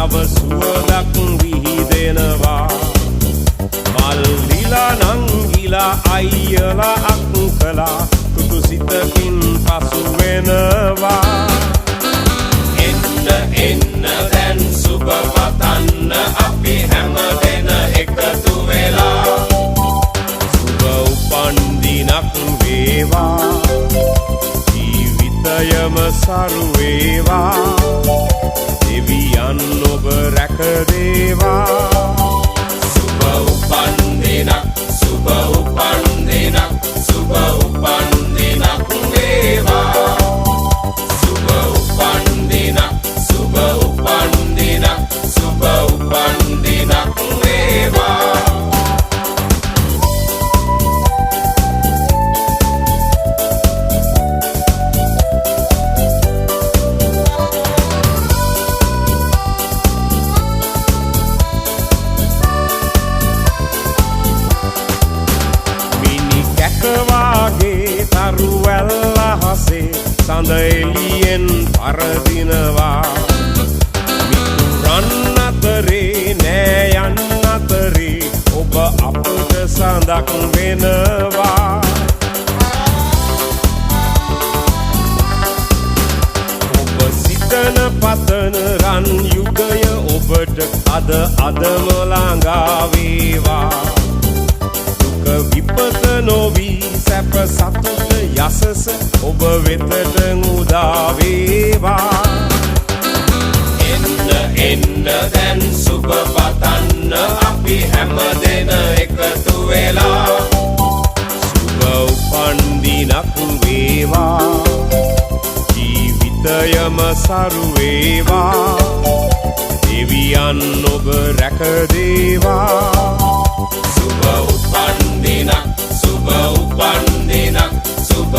නව සුවඳක් විහිදෙනවා මල් දීලා නංගිලා අයියලා අක්කලා තුතු සිතකින් පසු වෙනවා එන්න එන්න දැන් සුබ පතන්න අපි හැම දෙන එකතු වෙලා සුබ උපන් දිනක් වේවා ජීවිතයම සරු වේවා දෙවියන් ඔබ රැක දේවා සුබ උපන් දිනක් සුබ උපන් දිනක් සුබ උපන් දිනක් වේවා සුබ උපන් දිනක් සුබ උපන් දිනක් සුබ උපන් දිනක් වේවා වාගේ තරුවැල්ල හසේ සඳ එළියෙන් පරදිනවා මිතුරන් අතරේ නෑයන් අතරේ ඔබ අපට සඳක් වෙනවා ඔබ සිතන පතන රන් යුගය ඔබට අදම ළඟා වේවා විපත නොවී සැප සතුට යසස ඔබ වෙතට උදා වේවා එන්න එන්න දැන් සුබ පතන්න අපි හැම දෙන එකතු වෙලා සුබ උපන් දිනක් වේවා ජීවිතයම සරු වේවා දෙවියන් ඔබ රැක දේවා සුබ උපන් දිනක් සුබ උපන් දිනක් සුබ